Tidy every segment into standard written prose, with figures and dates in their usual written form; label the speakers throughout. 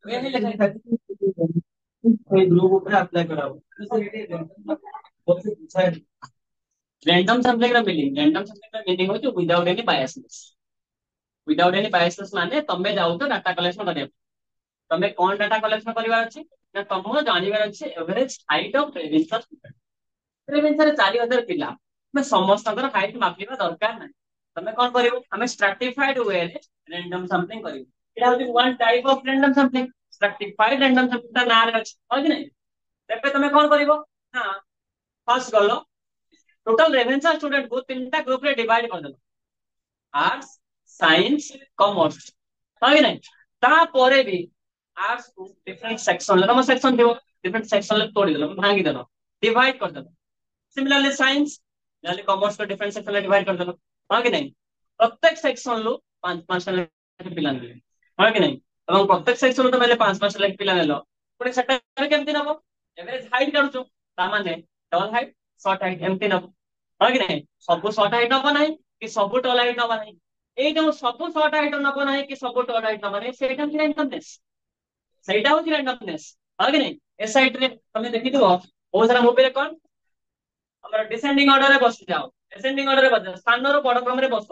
Speaker 1: ये नहीं लिखा है कोई ग्रुप ऊपर अप्लाई कराओ बहुत से पूछा है रैंडम सैम्पलिंग ର ମିନିଂ रैंडम सैम्पलिंग ର ମିନିଂ ହଉଛି without any biasness without any biasness ମାନେ ତମେ ଯାଉଛ डाटा कलेक्शन କରିବା ତମେ କଣ डाटा कलेक्शन କରିବାର ଅଛି ନା ତମର ଜାଣିବାର ଅଛି average height of Ravenshaw student ରେଭେନ୍ସାରେ 4000 ପିଲା ଆମେ ସମସ୍ତଙ୍କର ହାଇଟ୍ ମାପିବା ଦରକାର ନାହିଁ ତମେ କଣ କରିବ ଆମେ ସ୍ଟ୍ରାଟିଫାଇଡ ୱେରେ रैंडम सैम्पलिंग କରିବୁ ଏଟା ହଉଛି one type of random sampling stratified random sampling ତା ନାଁରେ ଅଛି ହଁ କି ନାହିଁ ତେବେ ତମେ କଣ କରିବ ନା ଫାର୍ଷ୍ଟ ଗଲ टोटल रेभेन्सा स्टूडेंट को तीनटा ग्रुप रे डिवाइड कर देलो आर्ट्स साइंस कॉमर्स हाँ कि नहीं तापरे भी आर्ट्स को डिफरेंट सेक्शन ले तम सेक्शन दियो डिफरेंट सेक्शन ले तोड़ी देलो भांगी देलो डिवाइड कर देलो सिमिलरली साइंस यानी कॉमर्स को डिफरेंट सेक्शन ले डिवाइड कर देलो हाँ कि नहीं प्रत्येक सेक्शन लो पांच पांच पिला ने हाँ कि नहीं এবং প্রত্যেক সেকশন তো মেলে 5 5 লাখ পিলা নেলো পুଣି সেটা কেমতি নব এভারেজ হাইট কাढୁଛୁ ତା ମାନେ ଟଲ୍ ହାଇଟ୍ ସର୍ଟ ହାଇଟ୍ ଏମତି ନବ ହଁ କି ନାହିଁ ସବୁ ସର୍ଟ ହାଇଟ୍ ନବ ନାହିଁ କି ସବୁ ଟଲ୍ ହାଇଟ୍ ନବ ନାହିଁ ଏଇ ଯୋଉ ସବୁ ସର୍ଟ ହାଇଟ୍ ନବ ନାହିଁ କି ସବୁ ଟଲ୍ ହାଇଟ୍ ନବ ନାହିଁ ସେଇଟା ହଉଛି ରାଣ୍ଡମନେସ୍ ସେଇଟା ହଉଛି ରାଣ୍ଡମନେସ୍ ହଁ କି ନାହିଁ ଏ ସାଇଟ୍ ରେ ତମେ ଦେଖିଥିବ ବହୁତ ସାରା ମୁଭିରେ କଣ ଆମର ଡିସେଣ୍ଡିଂ ଅର୍ଡର ରେ ବସି ଯାଅ ଡିସେଣ୍ଡିଂ ଅର୍ଡର ରେ ବସ ସ୍ଥାନରୁ ବଡ କ୍ରମରେ ବସ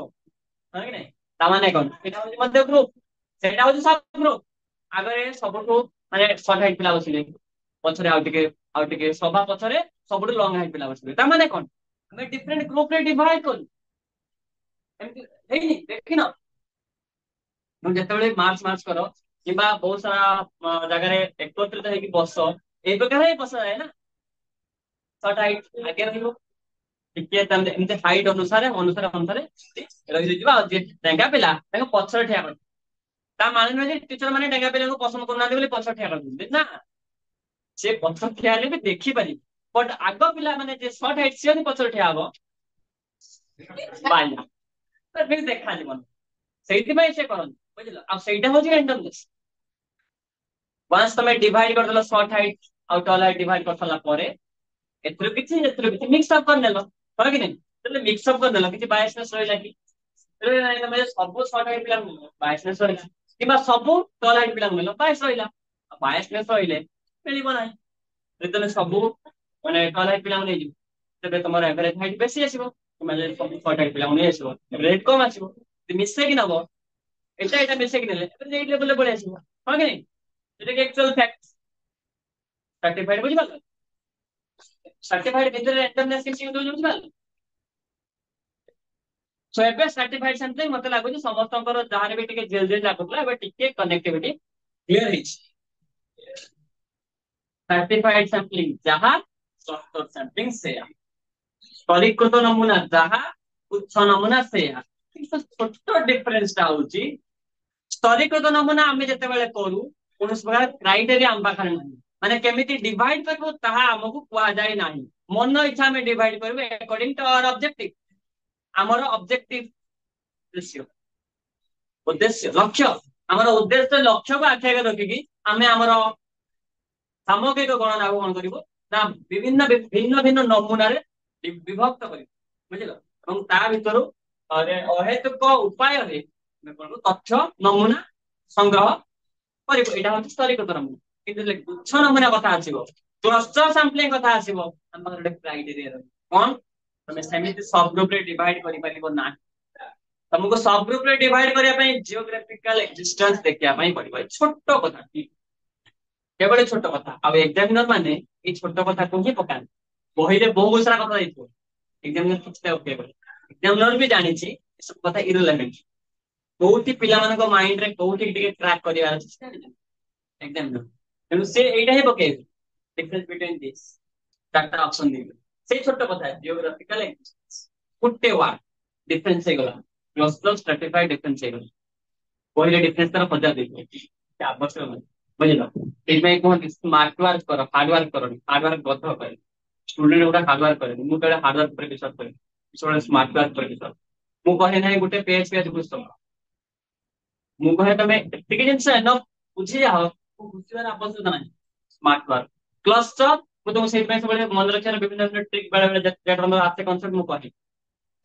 Speaker 1: ହଁ କି ନାହିଁ ତାମାନେ କଣ ସେଇଟା ହଉଛି ମଧ୍ୟ ଗ୍ରୁପ ସେଇଟା ହଉଛି ସବ୍ ଗ୍ରୁପ ଆଗରେ ସବୁଠୁ ମାନେ ସର୍ଟ ହାଇଟ୍ ପିଲା ବସିଲେ ପଛରେ ଆଉ ଟିକେ ସଭା ପଛରେ ସବୁଠୁ ଲଙ୍ଗ ହାଇଟ୍ ପିଲା ବସିଲେ ତାମାନେ କଣ ଆମେ ଡିଫରେଣ୍ଟ ଗ୍ରୁପ ରେ ଡିଭାଇଡ କଲୁ ଏମିତି ହେଇନି ଦେଖିନ ମୁଁ ଯେତେବେଳେ ମାର୍च ମାର୍च କର କିମ୍ବା ବହୁତ ସାରା ଜାଗାରେ ଏକତ୍ରିତ ହେଇକି ବସ ଏଇ ପ୍ରକାର ହିଁ ବସାଯାଏ ନା ସର୍ଟ ହାଇଟ୍ ଆଗେ ରହିବ ଟିକେ ଏମିତି ହାଇଟ୍ ଅନୁସାରେ ରହିଯିବା ଆଉ ଯିଏ ଡେଙ୍ଗା ପିଲା ତାଙ୍କ ପଛରେ ଠିଆ କରିବ ତା ମାନେ ନୁହେଁ ଯେ ଟିଚର ମାନେ ଡେଙ୍ଗା ପିଲାଙ୍କୁ ପସନ୍ଦ କରୁନାହାନ୍ତି ବୋଲି ପଛ ଠିଆ କରୁଛନ୍ତି ନା ସେ ପଛ ଠିଆ ହେଲେ ବି ଦେଖିପାରିବେ ବଟ ଆଗ ପିଲା ମାନେ ଯେ ସର୍ଟ ହାଇଟ୍ ସିଏ ଯଦି ପଛରେ ଠିଆ ହବ ବାୟା କିଛି ଦେଖାଯିବନି ସେଇଥିପାଇଁ ସେ କରନ୍ତି ବୁଝିଲ ଆଉ ସେଇଟା ହଉଛି ରାଣ୍ଡମନେସ୍ ୱାନ୍ସ ତମେ ଡିଭାଇଡ କରିଦେଲ ସର୍ଟ ହାଇଟ୍ ଆଉ ଟଲ୍ ହାଇଟ୍ ଡିଭାଇଡ କରିସାରିଲା ପରେ ଏଥିରୁ କିଛି ମିକ୍ସ ଅପ୍ କରିନେଲ ହଁ କି ନାହିଁ ତାହେଲେ ମିକ୍ସ ଅପ୍ କରିନେଲ କିଛି ବାୟସନେସ୍ ରହିଲା କି ରହିଲା ନାହିଁ ତମେ ସବୁ ସର୍ଟ ହାଇଟ୍ ପିଲାଙ୍କୁ ନେଲ ବାୟସନେସ୍ ରହିଲା କିମ୍ବା ସବୁ ଟଲ୍ ହାଇଟ୍ ପିଲାଙ୍କୁ ନେଲ ବାୟସ ରହିଲା ବାୟସନେସ୍ ରହିଲେ ମିଳିବ ନାହିଁ ଯଦି ତମେ ସବୁ ମାନେ ଟଲ୍ ହାଇଟ୍ ପିଲାଙ୍କୁ ନେଇଯିବ ତେବେ ତମର ଏଭରେଜ ହାଇଟ୍ ବେଶୀ ଆସିବ ତମେ ଯଦି ସବୁ ସର୍ଟ ହାଇଟ୍ ପିଲାଙ୍କୁ ନେଇ ଆସିବ ଏଭରେଜ କମ ଆସିବ ଯଦି ମିଶେଇକି ନବ ଏଇଟା ମିଶେଇକି ନେଲେ ଏଭରେଜ ଏଇ ଲେଭେଲରେ ପଳେଇ ଆସିବ ହଁ କି ନାହିଁ ଯୋଉଟା କି ଆକ୍ଚୁଆଲ ଫ୍ୟାକ୍ଟ ସାର୍ଟିଫାଇଡ ବୁଝିପାରିଲ ସାର୍ଟିଫାଇଡ ଭିତରେ ରାଣ୍ଡମନେସ୍ କିଛି ୟୁଜ ହଉଛି ବୁଝିପାରିଲ ସୋ ଏବେ ସାର୍ଟିଫାଇଡ ସେମିତି ମତେ ଲାଗୁଛି ସମସ୍ତଙ୍କର ଯାହାର ବି ଟିକେ ଜେଲ ଜେଲ ଲାଗୁଥିଲା ଏବେ ଟିକେ କନେକ୍ଟିଭିଟି କ୍ଲିୟର ହେଇଛି ସାର୍ଟିଫାଇଡ ସାମ୍ପଲିଂ ଯାହା ସଫ୍ଟୱେର ସାମ୍ପଲିଂ ସେୟା ସ୍ତରୀକୃତ ନମୁନା ଯାହା ଉଚ୍ଚ ନମୁନା ସେୟା କିନ୍ତୁ ଛୋଟ ଡିଫରେନ୍ସ ଟା ହଉଛି ସ୍ତରୀକୃତ ନମୁନା ଆମେ ଯେତେବେଳେ କରୁ କୌଣସି ପ୍ରକାର କ୍ରାଇଟେରିଆ ଆମ ପାଖରେ ନାହିଁ ମାନେ କେମିତି ଡିଭାଇଡ କରିବୁ ତାହା ଆମକୁ କୁହାଯାଏ ନାହିଁ ମନ ଇଚ୍ଛା ଆମେ ଡିଭାଇଡ କରିବୁ ଆକର୍ଡିଂ ଟୁ ଆୱାର ଅବଜେକ୍ଟିଭ ଆମର ଅବଜେକ୍ଟିଭ ଉଦ୍ଦେଶ୍ୟ ଲକ୍ଷ୍ୟ ଆମର ଉଦ୍ଦେଶ୍ୟ ଲକ୍ଷ୍ୟକୁ ଆଖି ଆଗରେ ରଖିକି ଆମେ ଆମର ସାମଗ୍ରିକ ଗଣନାକୁ କଣ କରିବୁ ନା ବିଭିନ୍ନ ଭିନ୍ନ ଭିନ୍ନ ନମୁନାରେ ବିଭକ୍ତ କରିବୁ ବୁଝିଲ ଏବଂ ତା ଭିତରୁ ଅହେତୁକ ଉପାୟରେ ଆମେ କଣ କରିବୁ ତଥ୍ୟ ନମୁନା ସଂଗ୍ରହ କରିବୁ ଏଇଟା ହଉଛି ସ୍ତରୀକୃତ ନମୁନା କିନ୍ତୁ ଯେତେବେଳେ ଗୁଚ୍ଛ ନମୁନା କଥା ଆସିବ କ୍ଲଷ୍ଟର ସାମ୍ପଲିଂ କଥା ଆସିବ ଆମ ପାଖରେ ଗୋଟେ କ୍ରାଇଟେରିଆ ରହିବ କଣ ତମେ ସେମିତି ସବ ଗ୍ରୁପ ରେ ଡିଭାଇଡ କରିପାରିବ ନାହିଁ ତମକୁ ସବ ଗ୍ରୁପ ରେ ଡିଭାଇଡ କରିବା ପାଇଁ ଜିଓଗ୍ରାଫିକାଲ ଏକ୍ସିଷ୍ଟେନ୍ସ ଦେଖିବା ପାଇଁ ପଡିବ ଛୋଟ କଥା କେବଳ ଛୋଟ କଥା ଆଉ ଏକ୍ସାମିନର ମାନେ ଏଇ ଛୋଟ କଥାକୁ ହିଁ ପକାନ୍ତି ବହିରେ ବହୁତ ସାରା କଥା ଦେଇଥିବ ଏକ୍ସାମିନର କିଛି ଉଠେଇବ ଏକ୍ସାମିନର ବି ଜାଣିଛି ଏସବୁ କଥା ଇରଲେଭେଣ୍ଟ କୋଉଠି ପିଲାମାନଙ୍କ ମାଇଣ୍ଡ ରେ କୋଉଠି ଟିକେ ଟ୍ରାକ୍ କରିବାର ଅଛି ଏକ୍ସାମିନର ତେଣୁ ସେ ଏଇଟା ହିଁ ପକେଇବେ ଡିଫରେନ୍ସ ବିଟୱିନ୍ ଦିସ୍ ଚାରିଟା ଅପସନ ଦେଇବେ ସେଇ ଛୋଟ କଥା ଜିଓଗ୍ରାଫିକାଲ ଏକ୍ସିଷ୍ଟେନ୍ସ ଗୋଟେ ୱାର୍ଡ ଡିଫରେନ୍ସ ହେଇଗଲା ପ୍ଲସ୍ ପ୍ଲସ୍ ଷ୍ଟ୍ରାଟିଫାଇଡ ଡିଫରେନ୍ସ ହେଇଗଲା ବହିରେ ଡିଫରେନ୍ସ ତାର ହଜାର ଦେଇଥିବ ଆବଶ୍ୟକ ନାହିଁ ବୁଝିଲ ସେଇଥିପାଇଁ କୁହନ୍ତି ସ୍ମାର୍ଟ ୱାର୍କ କର ହାର୍ଡ ୱାର୍କ କରନି ହାର୍ଡ ୱାର୍କ ବଦ୍ଧ କରେ ଷ୍ଟୁଡେଣ୍ଟ ଗୁଡା ହାର୍ଡ ୱାର୍କ କରେନି ମୁଁ କେବଳ ହାର୍ଡ ୱାର୍କ ଉପରେ ବିଶ୍ୱାସ କରେ ସବୁବେଳେ ସ୍ମାର୍ଟ ୱାର୍କ ଉପରେ ବିଶ୍ୱାସ ମୁଁ କହେ ନାହିଁ ଗୋଟେ ପେଜ ପୁସ୍ତକ ମୁଁ କହେ ତମେ ଏତିକି ଜିନିଷ ଏନ ବୁଝିଯାଅ ବୁଝିବାର ଆବଶ୍ୟକତା ନାହିଁ ସ୍ମାର୍ଟ ୱାର୍କ କ୍ଲଷ୍ଟର ମୁଁ ତମକୁ ସେଇଥିପାଇଁ ସବୁବେଳେ ମନେ ରଖିବାର ବିଭିନ୍ନ ବିଭିନ୍ନ ଟ୍ରିକ୍ ବେଳେ ବେଳେ ଯେତେବେଳେ ଆସେ କନସେପ୍ଟ ମୁଁ କହେ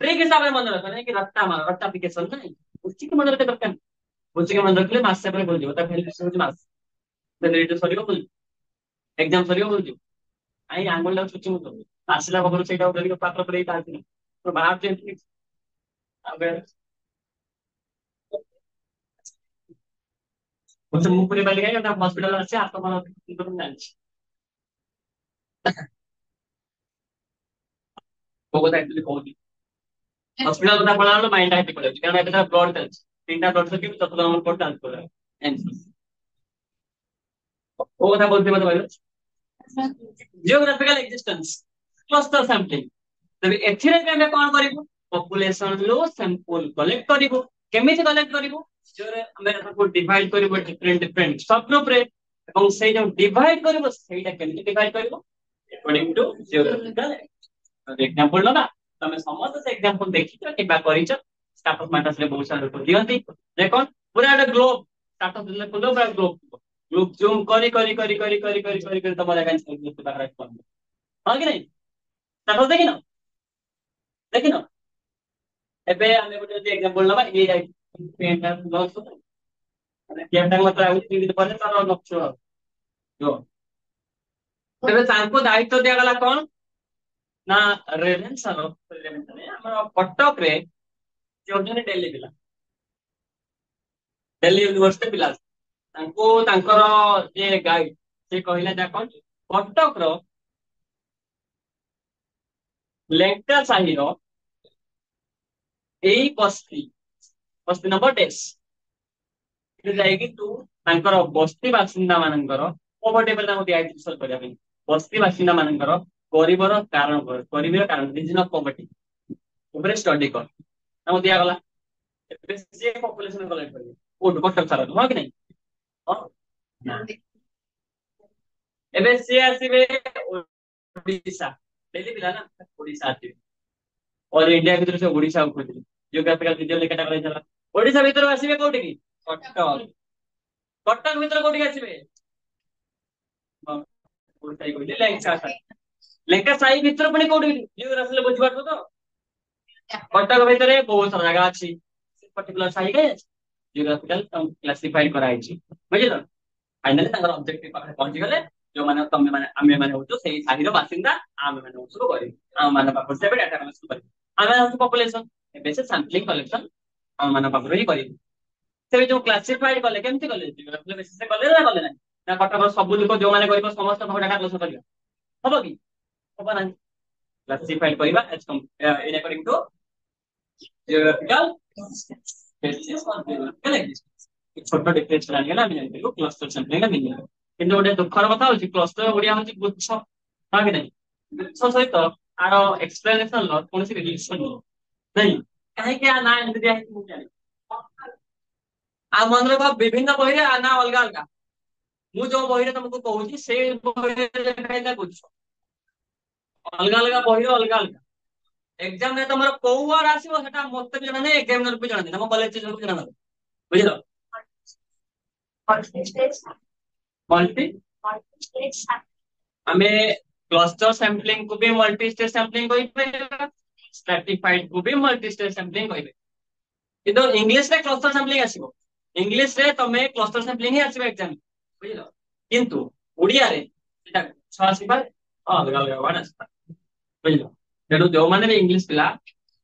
Speaker 1: ଟ୍ରିକ୍ ହିସାବରେ ମନେ ରଖ ନାଇଁ କି ରଟ୍ଟା ମାର ରଟ୍ଟା ଆପ୍ଲିକେସନ ନାହିଁ ବୁଝିକି ମନେ ରଖିବା ଦରକାର ବୁଝିକି ମନେ ରଖିଲେ ମାସେ ପରେ ଭୁଲିଯିବ ତା ଭ୍ୟାଲୁ ହଉଛି ମାସ ସରିବ ବୁଝୁ ଏକ୍ଜାମ ସରିବ ବୁଝୁ କାହିଁ ଆଙ୍ଗୁଳିଟାକୁ ଛୁଚି ମୁଁ କରିବି ଆସିଲା ପାଖରୁ ସେଇଟାକୁ ଧରିକି ପାତ୍ର ପରେ ବାହାରୁଛି ଏମିତି ତାପରେ ମୁଁ ପୁରୀ ବାଲି ଖାଇ ହସ୍ପିଟାଲ ଅଛି ହାତ ଭଲ ଜାଣିଛି କୋଉ କଥା actually କହୁନି ହସ୍ପିଟାଲ କଥା ପଳା ବେଳକୁ ମାଇଣ୍ଡ ହାଇଟି ପଳେଉଛି କାରଣ ଏବେ ତାର ବ୍ଲଡ ଚାଲିଛି ତିନିଟା ବ୍ଲଡ ସେଲ୍ ଚତୁର୍ଥ ନମ୍ବର ବ୍ଲଡ ଟ୍ରାନ୍ସଫର ଏମିତି କୋଉ କଥା କହୁଥିଲି ମତେ କହିଲ ଜିଓଗ୍ରାଫିକାଲ ଏକ୍ସିଷ୍ଟେନ୍ସ କ୍ଲଷ୍ଟର ସାମ୍ପଲିଂ ତେବେ ଏଥିରେ ବି ଆମେ କଣ କରିବୁ ପପୁଲେସନ ରୁ ସାମ୍ପଲ କଲେକ୍ଟ କରିବୁ କେମିତି କଲେକ୍ଟ କରିବୁ ଯୋଉରେ ଆମେ ତାକୁ ଡିଭାଇଡ କରିବୁ ଡିଫରେଣ୍ଟ ଡିଫରେଣ୍ଟ ସବ୍ ଗ୍ରୁପ ରେ ଏବଂ ସେଇ ଯୋଉ ଡିଭାଇଡ କରିବୁ ସେଇଟା କେମିତି ଡିଭାଇଡ କରିବୁ according to geographical ଏକ୍ସାମ୍ପଲ ନବା ତମେ ସମସ୍ତେ ସେ ଏକ୍ସାମ୍ପଲ ଦେଖିଛ କିମ୍ବା କରିଛ ଷ୍ଟାଟସ ମାଟାସ ରେ ବହୁତ ସାରା ଲୋକ ଦିଅନ୍ତି ଦେଖ ପୁରା ଗୋଟେ ଗ୍ଲୋବ ଷ୍ଟାଟସ ଦେଲେ ଖୋଲ ପୁରା ଗ୍ଲୋବ ଗ୍ଲୋବ ଜୁମ କରି କରି କରି କରି କରି କରି କରି କରି ତମ ଜାଗା ହଁ କି ନାଇଁ ଷ୍ଟାଟସ ଦେଖିନ ଦେଖିନ ଏବେ ଆମେ ଗୋଟେ ଯଦି ଏକ୍ସାମ୍ପଲ ନବା ଇଏ ଯାଇଛି ଗେମଟା ମତେ ଲାଗୁଛି 3 ଦିନ ପରେ ତାର ନଥିବ ଆଉ ତେବେ ତାଙ୍କୁ ଦାୟିତ୍ୱ ଦିଆଗଲା କଣ ନା ରେଭେନ୍ସାର ଆମର କଟକରେ ସେ ହଉଛନ୍ତି ଡେଲି ପିଲା ଡେଲି ୟୁନିଭର୍ସିଟି ପିଲା ତାଙ୍କୁ ତାଙ୍କର ଯିଏ ଗାଇଡ ସେ କହିଲା ଯା କଣ କଟକର ଲେଙ୍କା ସାହିର ଏଇ ବସ୍ତି ନମ୍ବର ଡେସ୍ ଯାଇକି ତୁ ତାଙ୍କର ବସ୍ତି ବାସିନ୍ଦା ମାନଙ୍କର ପଭର୍ଟି ଉପରେ ତାଙ୍କୁ ଦିଆଯାଇଛି ରିସର୍ଚ୍ଚ କରିବା ପାଇଁ ବସ୍ତି ବାସିନ୍ଦା ମାନଙ୍କର ଗରିବର କାରଣ ଗରିବର କାରଣ ରିଜିନ ଅଫ ପଭର୍ଟି ଉପରେ ଷ୍ଟଡି କର ତାଙ୍କୁ ଦିଆଗଲା ଏବେ ସିଏ ପପୁଲେସନ କଲେକ୍ଟ କରିବେ କୋଉଠୁ କଟକ ସାରା ହଁ କି ନାଇଁ ହଁ ଏବେ ସିଏ ଆସିବେ ଓଡିଶା ଡେଲି ପିଲା ନା ଓଡିଶା ଆସିବେ ଅଲ ଇଣ୍ଡିଆ ଭିତରେ ସେ ଓଡିଶା ଖୋଜିଲେ ଜିଓଗ୍ରାଫିକାଲ ରିଜିଅନ କେଟା କରାଯାଇଥିଲା ଓଡିଶା ଭିତରୁ ଆସିବେ କୋଉଠିକି କଟକ କଟକ ଭିତରେ କୋଉଠିକି ଆସିବେ ଓଡିଶା କହିଲେ ଲେଙ୍କା ସାହି ଲେଙ୍କା ସାହି ଭିତରେ ପୁଣି କୋଉଠି ଜିଓଗ୍ରାଫିରେ ବୁଝିପାରୁଛ ତ କଟକ ଭିତରେ ବହୁତ ସାରା ଜାଗା ଅଛି ପର୍ଟିକୁଲାର ସାହିରେ ଜିଓଗ୍ରାଫିକାଲ କ୍ଲାସିଫାଇଡ କରାଯାଇଛି ବୁଝିଲ ଫାଇନାଲି ତାଙ୍କର ଅବଜେକ୍ଟିଭ ପାଖରେ ପହଞ୍ଚିଗଲେ ଯୋଉମାନେ ତମେ ମାନେ ଆମେ ମାନେ ହଉଛୁ ସେଇ ସାହିର ବାସିନ୍ଦା ଆମେ ମାନେ ହଉଛୁ କରିବୁ ଆମ ମାନଙ୍କ ପାଖରୁ ସେ ଡାଟା କଲେକ୍ସନ କରିବୁ ଆମେ ହଉଛୁ ପପୁଲେସନ ଏବେ ସେ ସାମ୍ପଲିଂ କଲେକ୍ସନ ଆମ ମାନଙ୍କ ପାଖରୁ ହିଁ କରିବୁ ସେ ଯୋଉ କ୍ଲାସିଫାଇଡ କଲେ କେମିତି କଲେ ଜିଓଗ୍ରାଫିକାଲ ବେସିସରେ କଲେ ନା କଲେ ନାହିଁ ନା କଟକର ସବୁ ଲୋକ ଯୋଉମାନେ କରିବ ସମସ୍ତଙ୍କ ଡାଟା କଲେକ୍ସନ କରିବା ହବ କି ହବ ନାହିଁ କ୍ଲାସିଫାଇଡ କରିବା in according to geographical basis or geographical existence ଛୋଟ ଡିଫରେନ୍ସ ଜାଣିଗଲେ ଆମେ ଜାଣିପାରିବୁ କ୍ଲଷ୍ଟର ସାମ୍ପଲିଂ ମିନିଂ କିନ୍ତୁ ଗୋଟେ ଦୁଃଖର କଥା ହଉଛି କ୍ଲଷ୍ଟର ଓଡିଆ ହଉଛି ଗୁଚ୍ଛ ହଁ କି ନାହିଁ ଗୁଚ୍ଛ ସହିତ ଆର ଏକ୍ସପ୍ଲେନେସନ ର କୌଣସି ରିଲେସନ ନାହିଁ କାହିଁକି ଆ ନା ଏମିତି ଦିଆ ହେଇଛି ମୁଁ ଜାଣିନି ଆଉ ମନେ ରଖ ବିଭିନ୍ନ ବହିରେ ଆ ନା ଅଲଗା ଅଲଗା ମୁଁ ଯୋଉ ବହିରେ ତମକୁ କହୁଛି ସେଇ ବହିରେ ଲେଖା ହେଇଥିଲା ଗୁଚ୍ଛ ଅଲଗା ଅଲଗା ବହିରେ ଅଲଗା ଅଲଗା ଏକ୍ସାମ ରେ ତମର କୋଉ ୱାର୍ଡ ଆସିବ ସେଟା ମତେ ବି ଜଣା ନାହିଁ ଏକ୍ସାମିନର ବି ଜଣା ନାହିଁ ତମ କଲେଜ ଟିଚରକୁ ଜଣା ନାହିଁ ବୁଝିଲ ମଲ୍ଟି ଆମେ କ୍ଲଷ୍ଟର ସାମ୍ପଲିଂ କୁ ବି ମଲ୍ଟି ଷ୍ଟେଜ ସାମ୍ପଲିଂ କହିପାରିବା ସ୍ଟ୍ରାଟିଫାଇଡ କୁ ବି ମଲ୍ଟି ଷ୍ଟେଜ ସାମ୍ପଲିଂ କହିପାରିବା କିନ୍ତୁ ଇଂଲିଶ ରେ କ୍ଲଷ୍ଟର ସାମ୍ପଲିଂ ଆସିବ ଇଂଲିଶ ରେ ତମେ କ୍ଲଷ୍ଟର ସାମ୍ପଲିଂ ହିଁ ଆସିବ ଏକ୍ସାମ ବୁଝିଲ କିନ୍ତୁ ଓଡିଆରେ ସେଟା ଛଅ ଆସିପାରେ ଅଲଗା ଅଲଗା ୱାର୍ଡ ଆସିପାରେ ବୁଝିଲ ତେଣୁ ଯୋଉମାନେ ବି ଇଂଲିଶ ପିଲା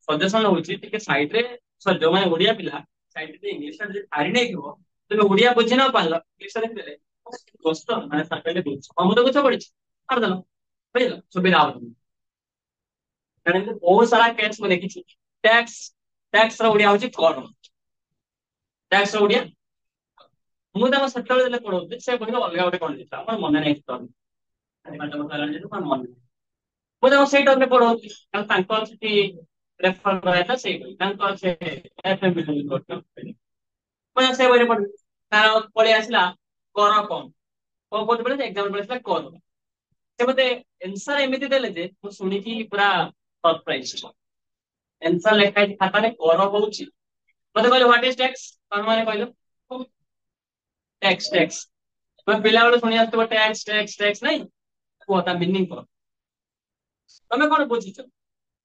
Speaker 1: ସଜେସନ ହଉଛି ଟିକେ ସାଇଡ ରେ ସରି ଯୋଉମାନେ ଓଡିଆ ପିଲା ସାଇଡ ରେ ଇଂଲିଶ ଟା ଯଦି ପାରି ନେଇଥିବ ତେବେ ଓଡିଆ ବୁଝି ନ ପାରିଲ ଇଂଲିଶ ରେ ଦେଖିଦେଲେ କଷ୍ଟ ମାନେ ସାର୍ଟେଲ ବୁଝ ମୁଁ ତ ବୁଝ ପଡିଛି କରିଦେଲ ବୁଝିଲ ସୁବିଧା ହବ ତମକୁ କାରଣ ଏମିତି ବହୁତ ସାରା କେସ୍ ମୁଁ ଦେଖିଛି ଟ୍ୟାକ୍ସ ଟ୍ୟାକ୍ସ ର ଓଡିଆ ହଉଛି କର ଟ୍ୟାକ୍ସ ର ଓଡିଆ ମୁଁ ତାଙ୍କ ସେତେବେଳେ ଯେତେବେଳେ ପଢଉଥିଲି ସେ ବହିରେ ଅଲଗା ଗୋଟେ କଣ ଦେଇଥିଲା ଆମର ମନେ ନାହିଁ ସେତେବେଳେ 5 ବର୍ଷ ହେଲାଣି ଯେହେତୁ ମୋର ମନେ ନାହିଁ ମୁଁ ତାଙ୍କୁ ସେଇ ଟାଇମରେ ପଢଉଥିଲି କାରଣ ତାଙ୍କର ସେଠି ରେଫର କରାଯାଇଥିଲା ସେଇ ବହି ତାଙ୍କର ସେ ମୁଁ ସେ ବହିରେ ପଢିବି ତାର ପଳେଇ ଆସିଲା କର କଣ କଣ କୋଉଠି ପଳେଇ ଏକ୍ସାମ ପଳେଇ ଆସିଲା କର ସେ ମତେ ଏନ୍ସର ଏମିତି ଦେଲେ ଯେ ମୁଁ ଶୁଣିକି ପୁରା ସରପ୍ରାଇଜ ଏନ୍ସର ଲେଖା ହେଇଛି ଖାତାରେ କର ହଉଛି ମତେ କହିଲେ ହ୍ୱାଟ ଇଜ ଟ୍ୟାକ୍ସ ତମେ ମାନେ କହିଲ ଟ୍ୟାକ୍ସ ଟ୍ୟାକ୍ସ ତମେ ପିଲାବେଳୁ ଶୁଣି ଆସୁଥିବ ଟ୍ୟାକ୍ସ ଟ୍ୟାକ୍ସ ଟ୍ୟାକ୍ସ ନାଇଁ କୁହ ତା ମିନିଂ କଣ ତମେ କଣ ବୁଝିଛ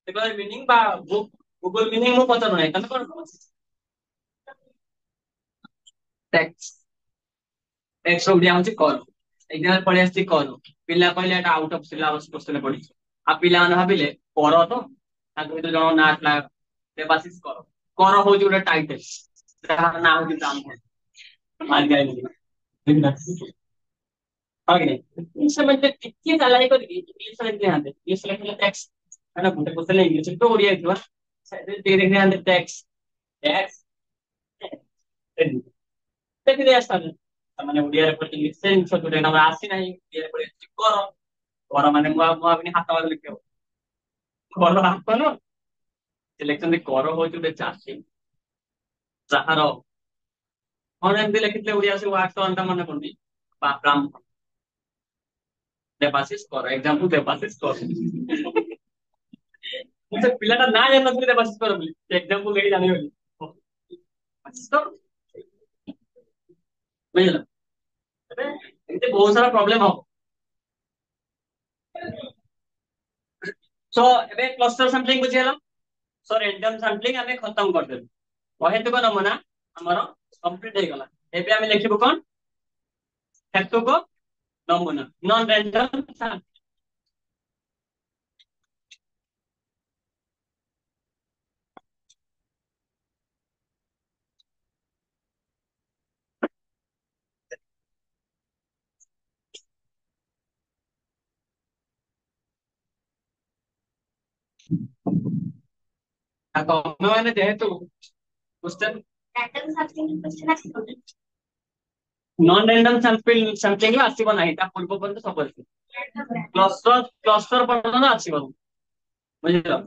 Speaker 1: ସେ କହିଲେ ମିନିଂ ବା ଗୁଗଲ ମିନିଂ ମୁଁ ପଚାରୁ ନାହିଁ ତମେ କଣ ବୁଝିଛ ଟ୍ୟାକ୍ସ टेक्स्ट ओडिया होची करो एग्जाम पढ़े आसी करो पिला कहले एटा आउट ऑफ सिलेबस क्वेश्चन पड़ी आ पिला माने भाबिले करो तो ताको तो जण ना ला देवासिस करो होची गोटे टाइटल तार ना होची काम मार गए ओके इंग्लिश में टिके चलाई कर इंग्लिश में ध्यान दे इंग्लिश में टेक्स्ट है ना गुटे क्वेश्चन इंग्लिश तो ओडिया थी ते देख ध्यान दे टेक्स्ट टेक्स्ट देखि दे आसान ମାନେ ଓଡିଆରେ ପଢି ଲିସେନ୍ ଛୋଟ ଆମର ଆସି ନାହିଁ ଓଡିଆରେ ପଢି କର କର ମାନେ ମୁଁ ଭାବିନି ହାତ ମାରି ଲେଖିବ କର ହାତ ନୁହଁ ସେ ଲେଖିଛନ୍ତି କର ହଉଛି ଗୋଟେ ଚାଷୀ ଯାହାର କଣ ଏମିତି ଲେଖିଥିଲେ ଓଡିଆ ସବୁ ୱାର୍ଡ ତ ମନେ ପଡୁନି ବ୍ରାହ୍ମଣ ଦେବାଶିଷ କର ଏକ୍ସାମ୍ପଲ ଦେବାଶିଷ କର ମୁଁ ସେ ପିଲାଟା ନା ଜାଣିନଥିଲି ଦେବାଶିଷ କର ବୋଲି ଏକ୍ସାମ୍ପଲ ଦେଖି ଜାଣିଗଲି ଦେବାଶିଷ କର ବୁଝିଲ ଏବେ ଏମିତି ବହୁତ ସାରା ପ୍ରୋବ୍ଲେମ ହବ सो ଏବେ କ୍ଲଷ୍ଟର ସାମ୍ପଲିଂ ବୁଝିହେଲା सो रैंडम सैंपलिंग आमे खत्म करदेलु अहेतुक नमूना हमर कंप्लीट हो गला एबे आमे लिखिबो कोन हेतुक नमूना नॉन रैंडम सैंपलिंग आ तमे माने जेहेतु क्वेश्चन रैंडम सैंपलिंग क्वेश्चन आसीबो नॉन रैंडम सैंपलिंग आसीबो नाही ता पूर्व पर्यंत सब आसी क्लस्टर पर्यंत आसीबो बुझिलो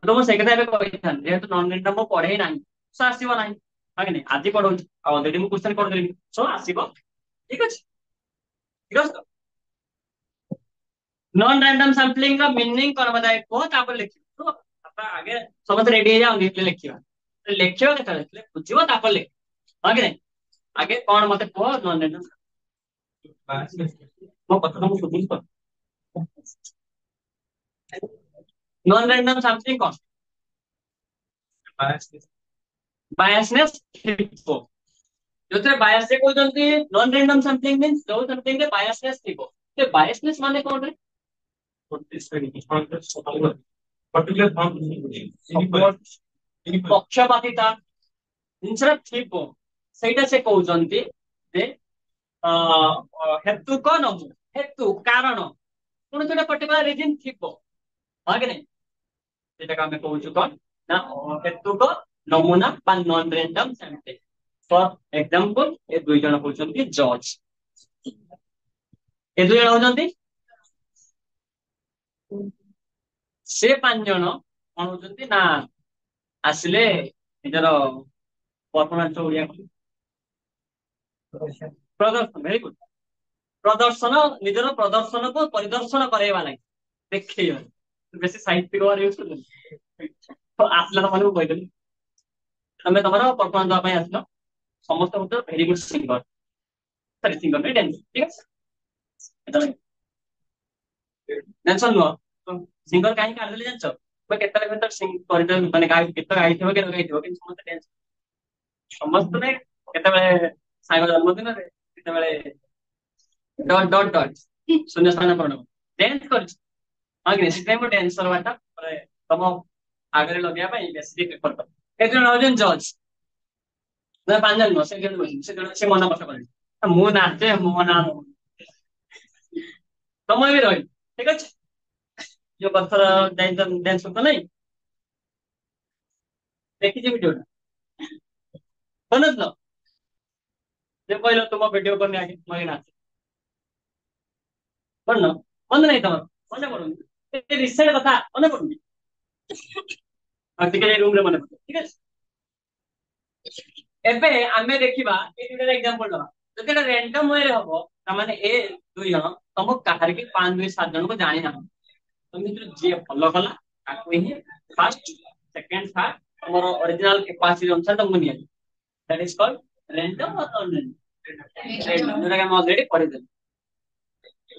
Speaker 1: तो ମୁଁ ସେଇ କଥା ଏବେ କହିଥାନ୍ତି ଯେହେତୁ ନନ୍ ରैंडम ମୁଁ ପଢେଇ ନାହିଁ ସो ଆସିବ ନାହିଁ ଆଜ୍ଞା ଆଜି ପଢଉଛି ଆଉ ଅଲରେଡି ମୁଁ କ୍वेଶ୍ଚନ କରିଦେଲି ସो ଆସିବ ଠିକ ଅଛି ଠିକ ଅଛି नॉन रैंडम सैंपलिंग का मीनिंग कौन बताए को तापर लिखियो तो अपन आगे समझ रेडी है जाओ नीचे लिखियो तो लिखियो के तरह बुझियो तापर लिख आगे नहीं आगे कौन मते को नॉन रैंडम मो पता मु सुनिस पर नॉन रैंडम सैंपलिंग कौन बायसनेस थिबो जोथे बायस से कोइ जंती नॉन रैंडम सैंपलिंग मींस जो समथिंग के बायसनेस थिबो ते बायसनेस माने कोन रे पक्षपातिता ଜିନିଷଟା ଥିବ ସେଇଟା ସେ କହୁଛନ୍ତି ଯେ ହେତୁ କଣ ହେତୁ କାରଣ କୌଣସି ଗୋଟେ ପର୍ଟିକୁଲାର ରିଜିନ ଥିବ ହଁ କି ନାଇଁ ସେଇଟାକୁ ଆମେ କହୁଛୁ କଣ ନା ହେତୁକ ନମୁନା ବା ନନ ରେଣ୍ଡମ ସାମ୍ପଲିଂ ଫର ଏକ୍ସାମ୍ପଲ ଏ ଦୁଇ ଜଣ ହଉଛନ୍ତି ଜଜ ଏ ଦୁଇ ଜଣ ହଉଛନ୍ତି ସେ ପାଞ୍ଚ ଜଣ କଣ ହଉଛନ୍ତି ନା ଆସିଲେ ନିଜର परफॉर्मेंस ओडिया प्रदर्शन वेरी गुड प्रदर्शन निजर प्रदर्शन को परिदर्शन कराइबा लागि देखियो बेसी साहित्य को यूज कर तो आसला तो माने कहदेली तमे तमरो परफॉर्मेंस दवा आसलो समस्त मत very good singer sorry singer नहीं डांस ठीक है डांसर नो सिंगर काहे काढ देले जानछो मैं केतले भीतर सिंग करिदल माने गाय केत गाइथिबो कि समस्त डांस ସମସ୍ତେ କେତେବେଳେ ସାଙ୍ଗ ଜନ୍ମଦିନରେ କେତେବେଳେ ଡଟ ଡଟ ଡଟ ଶୂନ୍ୟ ସ୍ଥାନ ପୂରଣ ଡ୍ୟାନ୍ସ କରିଛି ହଁ କି ସେଥିପାଇଁ ମୁଁ ଡ୍ୟାନ୍ସର ବାଟା ତମ ଆଗରେ ଲଗେଇବା ପାଇଁ ବେଶୀ ପ୍ରିଫର କରେ କେତେ ଜଣ ହଉଛନ୍ତି ଜଜ ନା ପାଞ୍ଚ ଜଣ ନୁହଁ ସେ ଜଣ ସେ ମନ କଷ୍ଟ କରେ ମୁଁ ନାଚେ ମୋ ନା ତମ ବି ରହିବ ଠିକ ଅଛି ଯୋଉ ପଥର ଡ୍ୟାନ୍ସ ତ ନାଇଁ ଦେଖିଛି ଭିଡିଓଟା बनत ଯେ କହିଲ ତୁମ ଭିଡିଓ କରିନି ଆଗେ ମୁଁ ନାଚେ ପଢୁନ ମନେ ନାହିଁ ତମର ମନେ ପଡୁନି ରିସେଣ୍ଟ କଥା ମନେ ପଡୁନି ଆଉ ଟିକେ ରୁମ ରେ ମନେ ପଡୁନି ଠିକ ଅଛି ଏବେ ଆମେ ଦେଖିବା ଏଇ ଦୁଇଟା ଏକ୍ସାମ୍ପଲ ଦବା ଯଦି ଏଟା ରାଣ୍ଡମ ୱେ ରେ ହବ ତାମାନେ ଏ ଦୁଇ ଜଣ ତମ କାହାରି କି 5 2 7 ଜଣକୁ ଜାଣି ନାହ ତମେ ଭିତରୁ ଯିଏ ଭଲ କଲା ତାକୁ ହିଁ ଫାର୍ଷ୍ଟ ସେକେଣ୍ଡ ଥାର୍ଡ ତମର ଅରିଜିନାଲ कैपेसिटी ଅନୁସାରେ ତମକୁ ନିଆଯିବ दैट इज कॉल्ड रैंडम और नॉन रैंडम जोटा हम ऑलरेडी पढ़िदेलु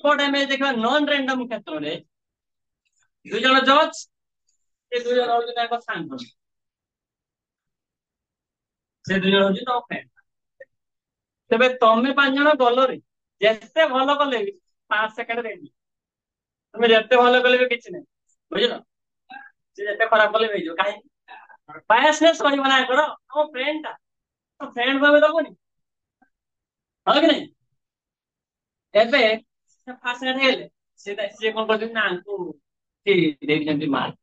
Speaker 1: कोड में देखा नॉन रैंडम क्षेत्र में दुई जन जज से दुई जन होती ताको सांग से दुई जन होती तो फ्रेंड तेरे तमें 5 जन गल रे जिते भल कले भी 5 सेकेंड देनी तुम्हें जिते भल कले भी किसी नहीं बुझल से जिते खराब कले भी कहीं बायसनेस रही ना करो तुम फ्रेंड टा तो फ्रेंड को दबनी हाँ कि नहीं ଏବେ ଫାଷ୍ଟ ରେଟ୍ ହେଲେ ସିଏ କଣ କରୁଛନ୍ତି ନା ଆଙ୍କୁ ଦେଇଛନ୍ତି ମାର୍କ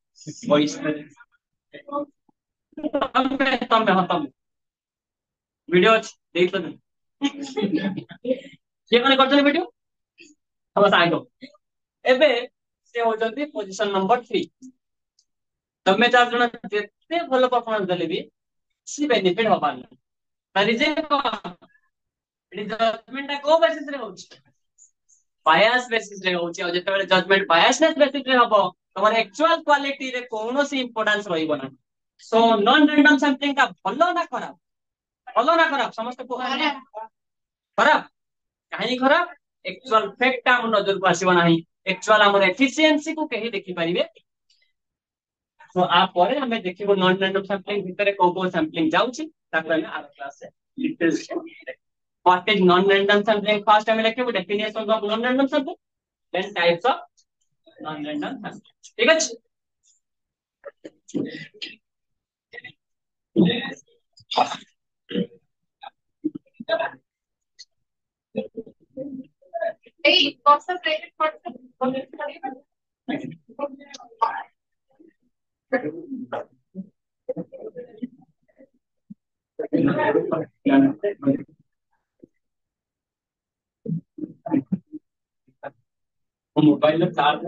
Speaker 1: ପଇସା ତମେ ଭିଡିଓ ଅଛି ଦେଇଥିଲ କିଏ କଣ କରୁଛନ୍ତି ଭିଡିଓ ତମ ସାଙ୍ଗ ଏବେ ସେ ହଉଛନ୍ତି ପୋଜିସନ ନମ୍ବର 3 ତମେ 4 ଜଣ ଯେତେ ଭଲ ପରଫର୍ମାନ୍ସ ଦେଲେ ବି କିଛି ବେନିଫିଟ ହବାର ନାହିଁ ଜଜମେଣ୍ଟ ଟା କୋଉ ବେସିସ ରେ ହଉଛି बायस बेसिस रे होची और जेतेबेले जजमेंट बायसनेस बेसिस रे हबो तमर एक्चुअल क्वालिटी रे कोनोसी इंपोर्टेंस रहइबो ना सो नॉन रैंडम सैम्पलिंग का भलो ना खराब समस्त को खराब काहे खराब एक्चुअल फैक्ट हम नजर को आसीबो नाही एक्चुअल हमर एफिशिएंसी को कहि देखि परिबे सो आ परे हमें देखिबो नॉन रैंडम सैम्पलिंग भितरे को सैम्पलिंग जाउची ताको हमें आर क्लास से details what is non random sampling first हमें लिखिबो definition of non random sampling then types of non random sampling ठीक है Hey, what's the favorite person? Mobile charge